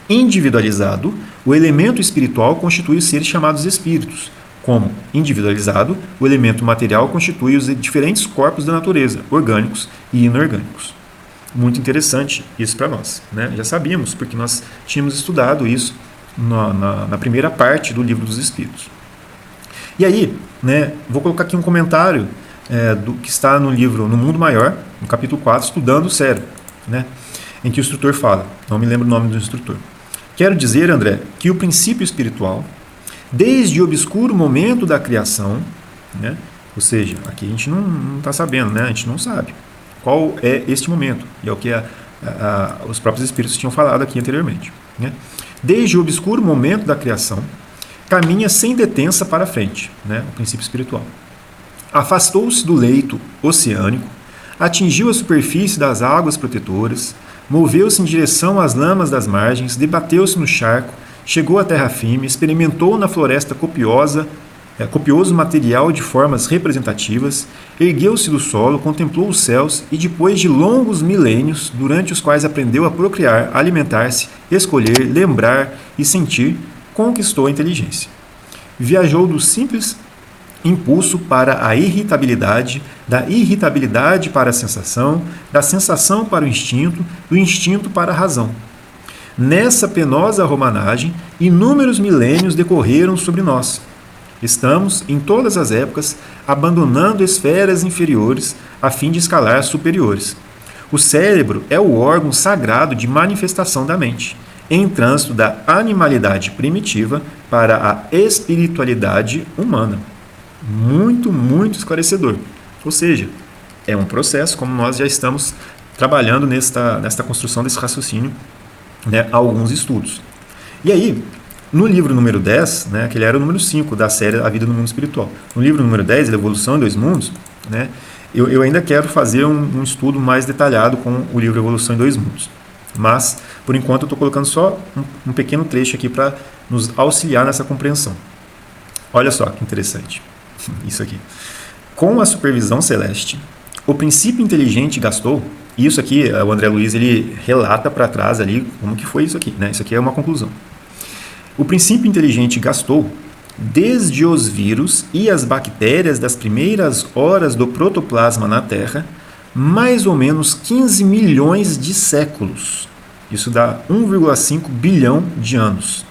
Individualizado, o elemento espiritual constitui os seres chamados espíritos. Como individualizado, o elemento material constitui os diferentes corpos da natureza, orgânicos e inorgânicos. Muito interessante isso para nós, né? Já sabíamos, porque nós tínhamos estudado isso na primeira parte do Livro dos Espíritos. E aí, né, vou colocar aqui um comentário do que está no livro No Mundo Maior, no capítulo 4, Estudando o Cérebro, né, em que o instrutor fala, não me lembro o nome do instrutor. Quero dizer, André, que o princípio espiritual, desde o obscuro momento da criação, né, ou seja, aqui a gente não está sabendo, né, a gente não sabe qual é este momento, e é o que os próprios espíritos tinham falado aqui anteriormente, né? Desde o obscuro momento da criação, caminha sem detença para a frente, né, o princípio espiritual. Afastou-se do leito oceânico, atingiu a superfície das águas protetoras, moveu-se em direção às lamas das margens, debateu-se no charco, chegou à terra firme, experimentou na floresta copioso material de formas representativas, ergueu-se do solo, contemplou os céus e, depois de longos milênios, durante os quais aprendeu a procriar, alimentar-se, escolher, lembrar e sentir, conquistou a inteligência. Viajou do simples impulso para a irritabilidade, da irritabilidade para a sensação, da sensação para o instinto, do instinto para a razão. Nessa penosa romanagem, inúmeros milênios decorreram sobre nós. Estamos, em todas as épocas, abandonando esferas inferiores a fim de escalar superiores. O cérebro é o órgão sagrado de manifestação da mente, em trânsito da animalidade primitiva para a espiritualidade humana. Muito, muito esclarecedor. Ou seja, é um processo, como nós já estamos trabalhando nesta construção desse raciocínio, né, há alguns estudos. E aí, no livro número 10, né, que ele era o número 5 da série A Vida no Mundo Espiritual, no livro número 10, A Evolução em Dois Mundos, né, eu ainda quero fazer um estudo mais detalhado com o livro Evolução em Dois Mundos. Mas, por enquanto, eu estou colocando só um pequeno trecho aqui para nos auxiliar nessa compreensão. Olha só que interessante isso aqui. Com a supervisão celeste, o princípio inteligente gastou, e isso aqui, o André Luiz, ele relata para trás ali como que foi isso aqui, né? Isso aqui é uma conclusão. O princípio inteligente gastou, desde os vírus e as bactérias das primeiras horas do protoplasma na Terra, mais ou menos 15 milhões de séculos. Isso dá 1,5 bilhão de anos.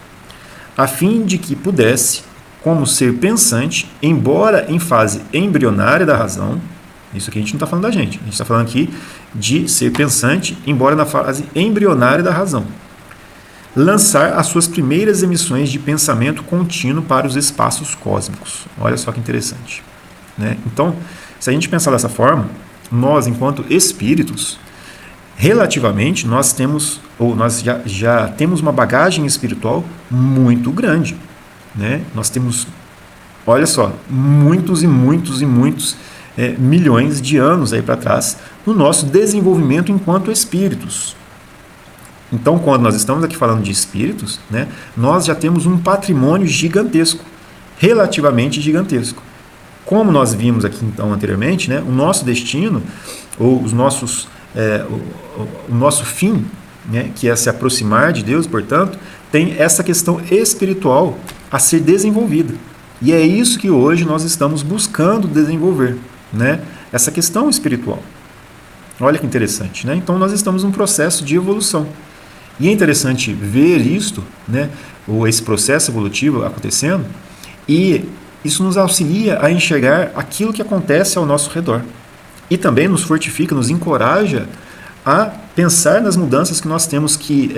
A fim de que pudesse, como ser pensante, embora em fase embrionária da razão, isso aqui a gente não está falando da gente, a gente está falando aqui de ser pensante, embora na fase embrionária da razão, lançar as suas primeiras emissões de pensamento contínuo para os espaços cósmicos. Olha só que interessante, né? Então, se a gente pensar dessa forma, nós, enquanto espíritos, relativamente, nós já temos uma bagagem espiritual muito grande, né? Nós temos, olha só, muitos e muitos e muitos milhões de anos aí para trás no nosso desenvolvimento enquanto espíritos. Então, quando nós estamos aqui falando de espíritos, né, nós já temos um patrimônio gigantesco, relativamente gigantesco. Como nós vimos aqui então anteriormente, né, o nosso destino, ou o nosso fim, né, que é se aproximar de Deus, portanto, tem essa questão espiritual a ser desenvolvida. E é isso que hoje nós estamos buscando desenvolver, né, essa questão espiritual. Olha que interessante, né? Então nós estamos num processo de evolução. E é interessante ver isto, né, ou esse processo evolutivo acontecendo, e isso nos auxilia a enxergar aquilo que acontece ao nosso redor. E também nos fortifica, nos encoraja a pensar nas mudanças que nós temos que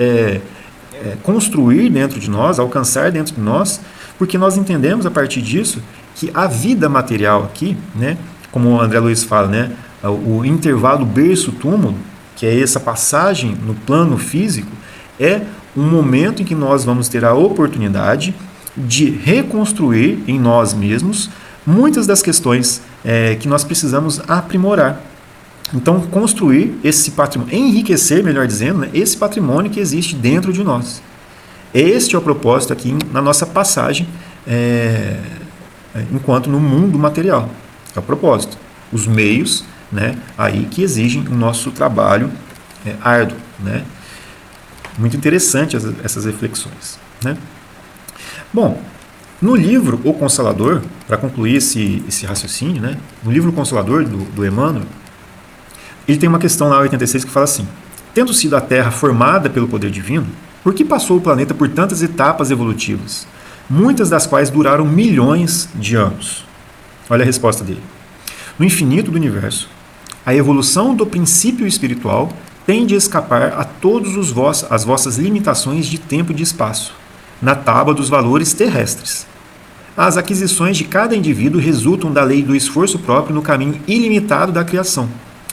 construir dentro de nós, alcançar dentro de nós, porque nós entendemos a partir disso que a vida material aqui, né, como o André Luiz fala, né, o intervalo berço-túmulo, que é essa passagem no plano físico, é um momento em que nós vamos ter a oportunidade de reconstruir em nós mesmos muitas das questões que nós precisamos aprimorar. Então, construir esse patrimônio, enriquecer, melhor dizendo, né, esse patrimônio que existe dentro de nós. Este é o propósito aqui na nossa passagem enquanto no mundo material. É o propósito. Os meios, né, aí que exigem o nosso trabalho árduo. Né? Muito interessante essas reflexões. Né? Bom, no livro O Consolador, para concluir esse raciocínio, né, no livro O Consolador, do Emmanuel, ele tem uma questão lá, 86, que fala assim: tendo sido a Terra formada pelo poder divino, por que passou o planeta por tantas etapas evolutivas, muitas das quais duraram milhões de anos? Olha a resposta dele. No infinito do universo, a evolução do princípio espiritual tende a escapar a todas as vossas limitações de tempo e de espaço, na tábua dos valores terrestres. As aquisições de cada indivíduo resultam da lei do esforço próprio no caminho ilimitado da criação,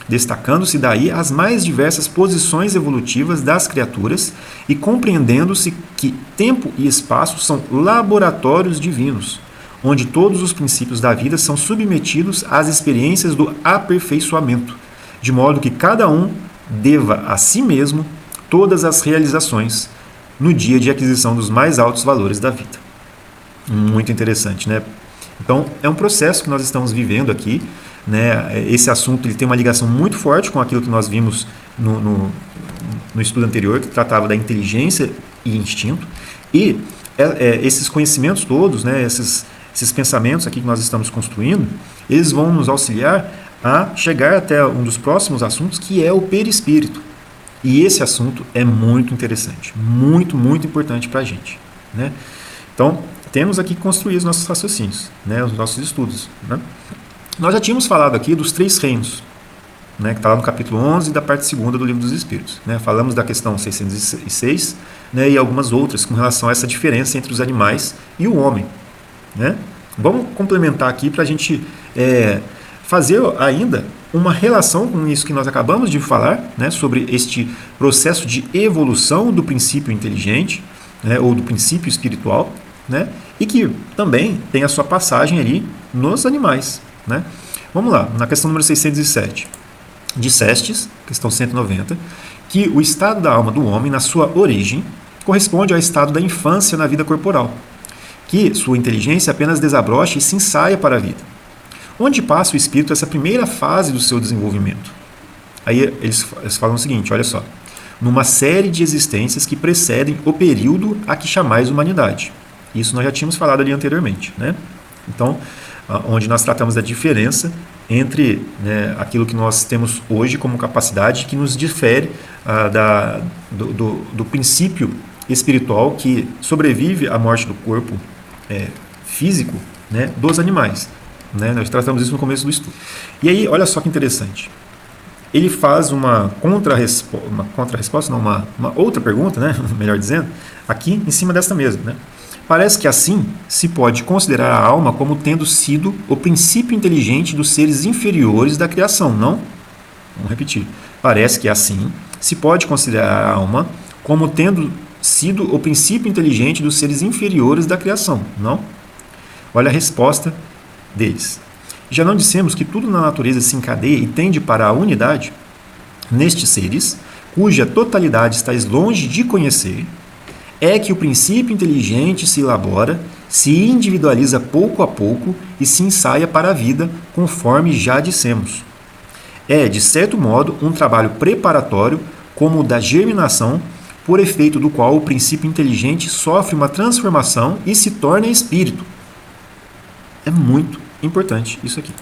destacando-se daí as mais diversas posições evolutivas das criaturas e compreendendo-se que tempo e espaço são laboratórios divinos, onde todos os princípios da vida são submetidos às experiências do aperfeiçoamento, de modo que cada um deva a si mesmo todas as realizações no dia de aquisição dos mais altos valores da vida. Muito interessante, né? Então, é um processo que nós estamos vivendo aqui, né? Esse assunto ele tem uma ligação muito forte com aquilo que nós vimos no estudo anterior, que tratava da inteligência e instinto. E esses conhecimentos todos, né? Esses pensamentos aqui que nós estamos construindo, eles vão nos auxiliar a chegar até um dos próximos assuntos, que é o perispírito. E esse assunto é muito interessante, muito, muito importante para a gente. Né? Então, temos aqui que construir os nossos raciocínios, né? Os nossos estudos. Né? Nós já tínhamos falado aqui dos 3 reinos, né? Que está lá no capítulo 11 da parte 2ª do Livro dos Espíritos. Né? Falamos da questão 606, né? E algumas outras com relação a essa diferença entre os animais e o homem. Né? Vamos complementar aqui para a gente fazer ainda uma relação com isso que nós acabamos de falar, né, sobre este processo de evolução do princípio inteligente, né, ou do princípio espiritual, né, e que também tem a sua passagem ali nos animais. Né? Vamos lá, na questão número 607. Dissestes, questão 190, que o estado da alma do homem, na sua origem, corresponde ao estado da infância na vida corporal, que sua inteligência apenas desabrocha e se ensaia para a vida. Onde passa o espírito essa primeira fase do seu desenvolvimento? Aí eles falam o seguinte, olha só. Numa série de existências que precedem o período a que chamais humanidade. Isso nós já tínhamos falado ali anteriormente. Né? Então, onde nós tratamos da diferença entre, né, aquilo que nós temos hoje como capacidade, que nos difere do princípio espiritual que sobrevive à morte do corpo físico, né, dos animais. Né? Nós tratamos isso no começo do estudo. E aí, olha só que interessante. Ele faz uma contra-resposta, não, uma outra pergunta, né? Melhor dizendo, aqui em cima desta mesma. Né? Parece que assim se pode considerar a alma como tendo sido o princípio inteligente dos seres inferiores da criação, não? Vamos repetir. Parece que assim se pode considerar a alma como tendo sido o princípio inteligente dos seres inferiores da criação, não? Olha a resposta deles. Já não dissemos que tudo na natureza se encadeia e tende para a unidade? Nestes seres, cuja totalidade estáis longe de conhecer, é que o princípio inteligente se elabora, se individualiza pouco a pouco e se ensaia para a vida, conforme já dissemos. É, de certo modo, um trabalho preparatório, como o da germinação, por efeito do qual o princípio inteligente sofre uma transformação e se torna espírito. É muito importante isso aqui.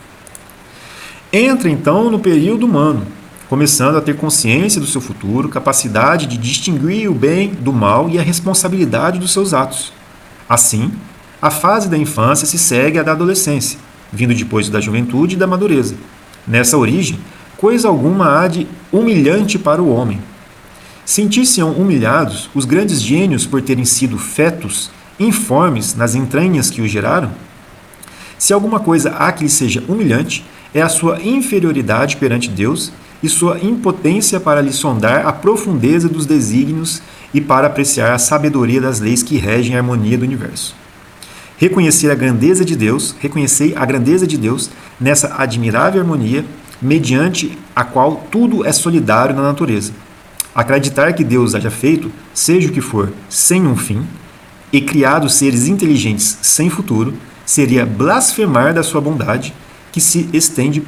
Entra então no período humano, começando a ter consciência do seu futuro, capacidade de distinguir o bem do mal e a responsabilidade dos seus atos. Assim, a fase da infância se segue à da adolescência, vindo depois da juventude e da madureza. Nessa origem, coisa alguma há de humilhante para o homem. Sentir-se-ão humilhados os grandes gênios por terem sido fetos informes nas entranhas que o geraram? Se alguma coisa há que lhe seja humilhante, é a sua inferioridade perante Deus e sua impotência para lhe sondar a profundeza dos desígnios e para apreciar a sabedoria das leis que regem a harmonia do universo. Reconhecei a grandeza de Deus nessa admirável harmonia, mediante a qual tudo é solidário na natureza. Acreditar que Deus haja feito, seja o que for, sem um fim, e criado seres inteligentes sem futuro, seria blasfemar da sua bondade, que se estende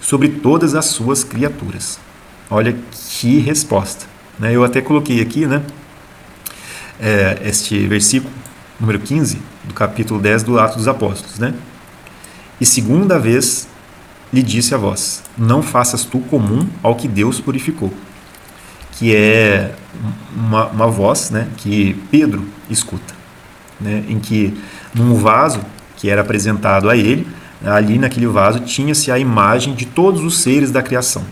sobre todas as suas criaturas. Olha que resposta. Eu até coloquei aqui, este versículo, número 15, do capítulo 10 do Atos dos Apóstolos. E segunda vez lhe disse a vós, não faças tu comum ao que Deus purificou. Que é uma voz que Pedro escuta, em que num vaso que era apresentado a ele, ali naquele vaso tinha-se a imagem de todos os seres da criação.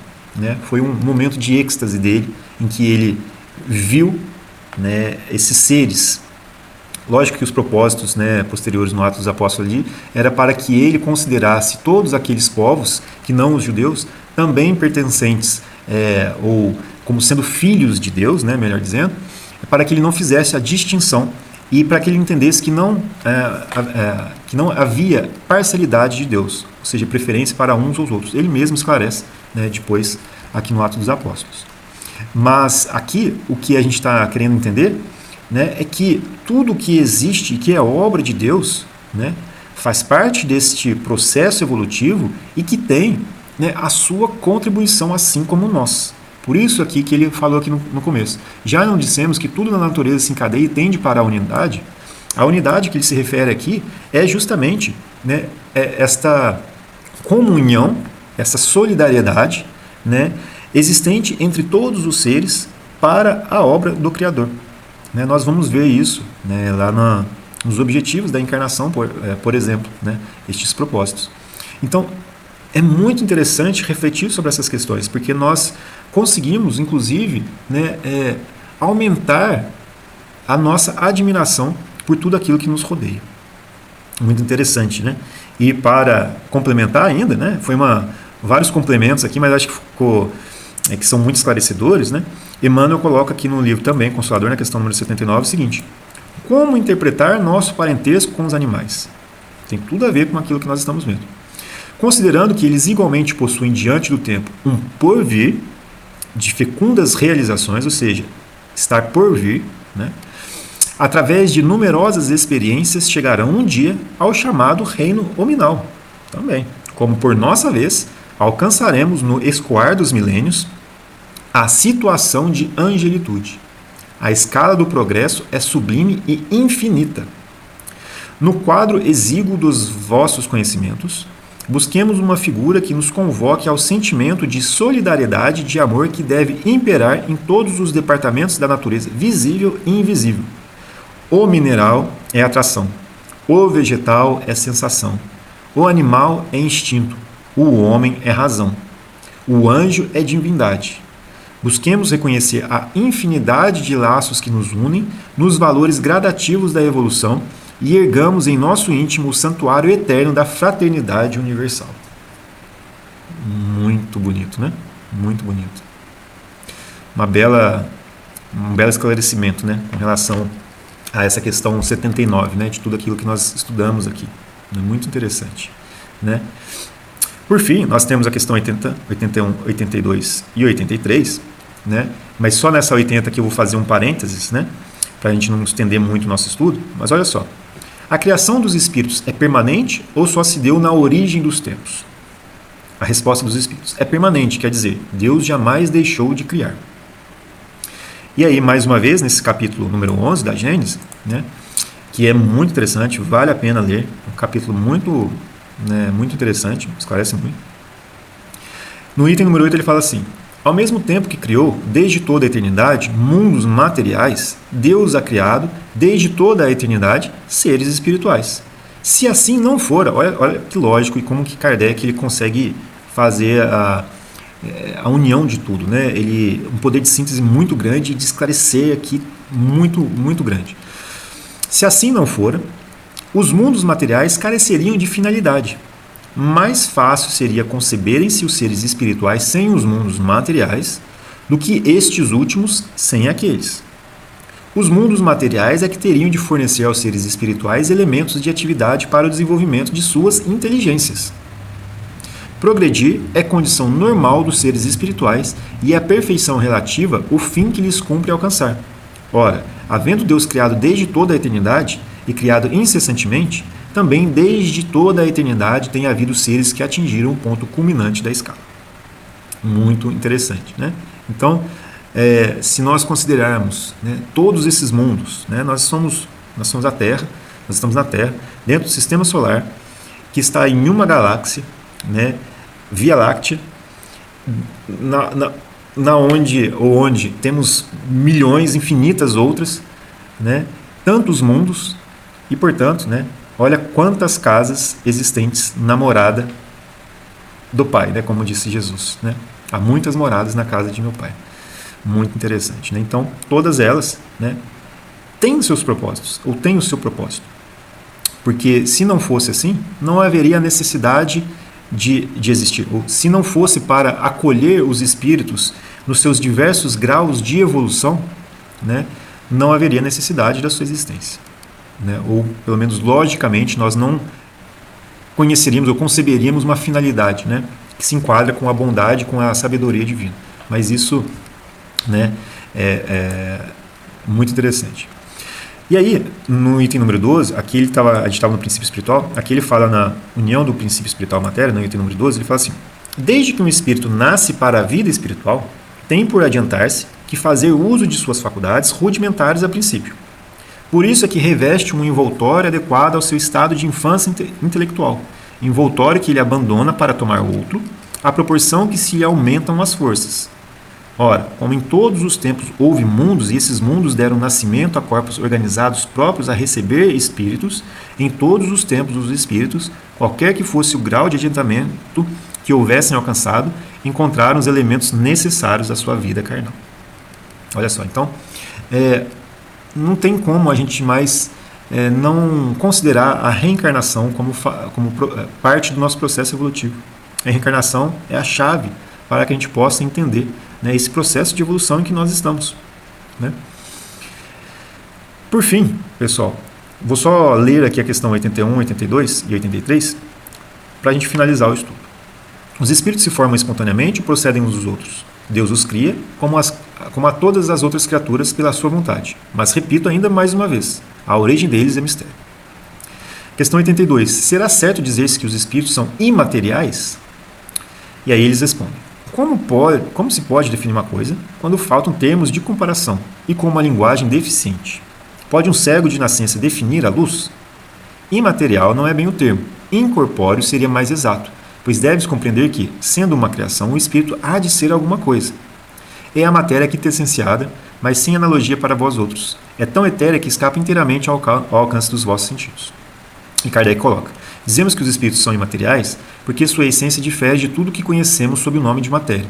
Foi um momento de êxtase dele, em que ele viu esses seres. Lógico que os propósitos posteriores no Atos dos Apóstolos ali era para que ele considerasse todos aqueles povos, que não os judeus, também pertencentes ou como sendo filhos de Deus, melhor dizendo, para que ele não fizesse a distinção e para que ele entendesse que não havia parcialidade de Deus, ou seja, preferência para uns ou outros. Ele mesmo esclarece depois aqui no Atos dos Apóstolos. Mas aqui o que a gente está querendo entender é que tudo que existe e que é obra de Deus faz parte deste processo evolutivo e que tem a sua contribuição, assim como nós. Por isso aqui que ele falou aqui no começo. Já não dissemos que tudo na natureza se encadeia e tende para a unidade? A unidade que ele se refere aqui é justamente esta comunhão, essa solidariedade existente entre todos os seres para a obra do Criador. Nós vamos ver isso lá nos objetivos da encarnação, por exemplo, estes propósitos. Então, é muito interessante refletir sobre essas questões, porque nós conseguimos, inclusive, aumentar a nossa admiração por tudo aquilo que nos rodeia. Muito interessante, E para complementar ainda, foi vários complementos aqui, mas acho que ficou que são muito esclarecedores, Emmanuel coloca aqui no livro também, Consolador, na questão número 79, o seguinte: como interpretar nosso parentesco com os animais? Tem tudo a ver com aquilo que nós estamos vendo. Considerando que eles igualmente possuem diante do tempo um porvir de fecundas realizações, ou seja, estar por vir, através de numerosas experiências chegarão um dia ao chamado reino hominal, também, como por nossa vez alcançaremos no escoar dos milênios a situação de angelitude. A escala do progresso é sublime e infinita. No quadro exíguo dos vossos conhecimentos, busquemos uma figura que nos convoque ao sentimento de solidariedade e de amor que deve imperar em todos os departamentos da natureza, visível e invisível. O mineral é atração, o vegetal é sensação, o animal é instinto, o homem é razão, o anjo é divindade. Busquemos reconhecer a infinidade de laços que nos unem nos valores gradativos da evolução e ergamos em nosso íntimo o santuário eterno da fraternidade universal. Muito bonito, Muito bonito. Um belo esclarecimento, com relação a essa questão 79, de tudo aquilo que nós estudamos aqui. Muito interessante, Por fim, nós temos a questão 80, 81, 82 e 83, Mas só nessa 80 que eu vou fazer um parênteses, para a gente não estender muito o nosso estudo. Mas olha só. A criação dos espíritos é permanente ou só se deu na origem dos tempos? A resposta dos espíritos é permanente, quer dizer, Deus jamais deixou de criar. E aí, mais uma vez, nesse capítulo número 11 da Gênesis, que é muito interessante, vale a pena ler, um capítulo muito, muito interessante, esclarece muito. No item número 8 ele fala assim: ao mesmo tempo que criou, desde toda a eternidade, mundos materiais, Deus ha criado, desde toda a eternidade, seres espirituais. Se assim não for, olha que lógico e como que Kardec ele consegue fazer a união de tudo, um poder de síntese muito grande e de esclarecer aqui muito, muito grande. Se assim não for, os mundos materiais careceriam de finalidade. Mais fácil seria conceberem-se os seres espirituais sem os mundos materiais do que estes últimos sem aqueles. Os mundos materiais é que teriam de fornecer aos seres espirituais elementos de atividade para o desenvolvimento de suas inteligências. Progredir é condição normal dos seres espirituais e é a perfeição relativa o fim que lhes cumpre alcançar. Ora, havendo Deus criado desde toda a eternidade e criado incessantemente, também desde toda a eternidade tem havido seres que atingiram o ponto culminante da escala. Muito interessante, né? Então, se nós considerarmos, né, todos esses mundos, né, nós somos a Terra, nós estamos na Terra, dentro do Sistema Solar, que está em uma galáxia, né, Via Láctea, onde temos milhões, infinitas outras, né, tantos mundos, e portanto, né, olha quantas casas existentes na morada do Pai, né, como disse Jesus, né, há muitas moradas na casa de meu Pai. Muito interessante, né? Então, todas elas, né, têm seus propósitos, ou têm o seu propósito. Porque se não fosse assim, não haveria necessidade de existir. Ou se não fosse para acolher os espíritos nos seus diversos graus de evolução, né, não haveria necessidade da sua existência. Né? Ou, pelo menos logicamente, nós não conheceríamos ou conceberíamos uma finalidade, né, que se enquadra com a bondade, com a sabedoria divina. Mas isso, né, é muito interessante. E aí, no item número 12, aqui a gente estava no princípio espiritual, aqui ele fala na união do princípio espiritual à matéria, no item número 12, ele fala assim: desde que um espírito nasce para a vida espiritual, tem por adiantar-se que fazer uso de suas faculdades rudimentares a princípio. Por isso é que reveste um envoltório adequado ao seu estado de infância intelectual, envoltório que ele abandona para tomar outro, à proporção que se lhe aumentam as forças. Ora, como em todos os tempos houve mundos, e esses mundos deram nascimento a corpos organizados próprios a receber espíritos, em todos os tempos os espíritos, qualquer que fosse o grau de adiantamento que houvessem alcançado, encontraram os elementos necessários à sua vida carnal. Olha só, então, não tem como a gente mais não considerar a reencarnação como parte do nosso processo evolutivo. A reencarnação é a chave para que a gente possa entender, né, esse processo de evolução em que nós estamos, né? Por fim, pessoal, vou só ler aqui a questão 81, 82 e 83 para a gente finalizar o estudo. Os espíritos se formam espontaneamente ou procedem uns dos outros? Deus os cria, como a todas as outras criaturas, pela sua vontade. Mas repito ainda mais uma vez, a origem deles é mistério. Questão 82. Será certo dizer-se que os espíritos são imateriais? E aí eles respondem: como se pode definir uma coisa quando faltam termos de comparação e com uma linguagem deficiente? Pode um cego de nascença definir a luz? Imaterial não é bem o termo. Incorpóreo seria mais exato, pois deves compreender que, sendo uma criação, o espírito há de ser alguma coisa. É a matéria quintessenciada, mas sem analogia para vós outros. É tão etérea que escapa inteiramente ao alcance dos vossos sentidos. E Kardec coloca: dizemos que os espíritos são imateriais porque sua essência difere de tudo que conhecemos sob o nome de matéria.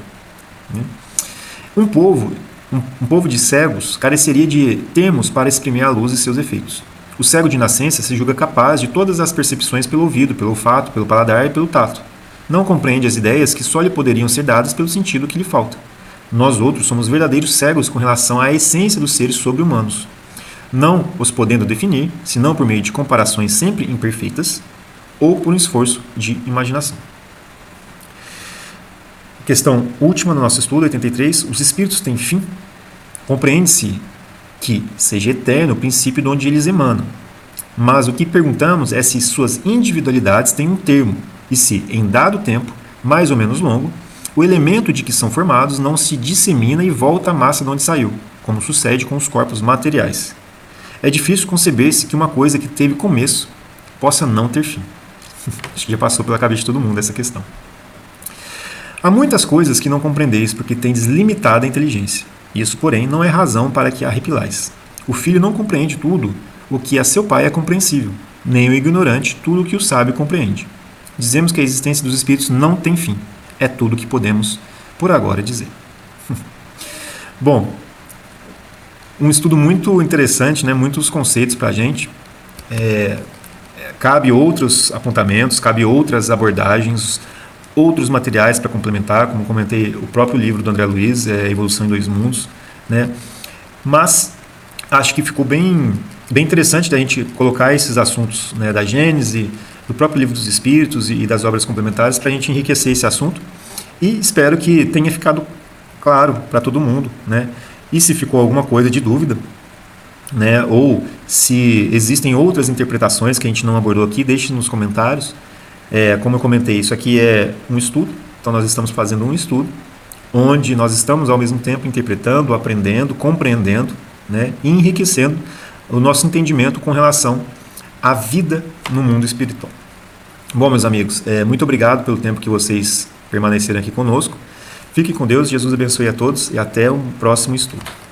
Um povo de cegos careceria de termos para exprimir a luz e seus efeitos. O cego de nascença se julga capaz de todas as percepções pelo ouvido, pelo olfato, pelo paladar e pelo tato. Não compreende as ideias que só lhe poderiam ser dadas pelo sentido que lhe falta. Nós outros somos verdadeiros cegos com relação à essência dos seres sobre-humanos, não os podendo definir, senão por meio de comparações sempre imperfeitas ou por um esforço de imaginação. Questão última no nosso estudo, 83. Os espíritos têm fim? Compreende-se que seja eterno o princípio de onde eles emanam. Mas o que perguntamos é se suas individualidades têm um termo e se, em dado tempo, mais ou menos longo, o elemento de que são formados não se dissemina e volta à massa de onde saiu, como sucede com os corpos materiais. É difícil conceber-se que uma coisa que teve começo possa não ter fim. Acho que já passou pela cabeça de todo mundo essa questão. Há muitas coisas que não compreendeis porque tendes limitada inteligência. Isso, porém, não é razão para que a arrepilais. O filho não compreende tudo o que a seu pai é compreensível, nem o ignorante tudo o que o sábio compreende. Dizemos que a existência dos espíritos não tem fim. É tudo o que podemos, por agora, dizer. Bom, um estudo muito interessante, né? Muitos conceitos para a gente. Cabe outros apontamentos, cabe outras abordagens, outros materiais para complementar, como comentei, o próprio livro do André Luiz, Evolução em Dois Mundos, né? Mas acho que ficou bem interessante da gente colocar esses assuntos, né, da Gênese, do próprio Livro dos Espíritos e das obras complementares para a gente enriquecer esse assunto. E espero que tenha ficado claro para todo mundo, né? E se ficou alguma coisa de dúvida, né, ou se existem outras interpretações que a gente não abordou aqui, deixe nos comentários. Como eu comentei, isso aqui é um estudo, então nós estamos fazendo um estudo onde nós estamos ao mesmo tempo interpretando, aprendendo, compreendendo, né, e enriquecendo o nosso entendimento com relação à vida no mundo espiritual. Bom, meus amigos, muito obrigado pelo tempo que vocês permaneceram aqui conosco. Fiquem com Deus, Jesus abençoe a todos e até o próximo estudo.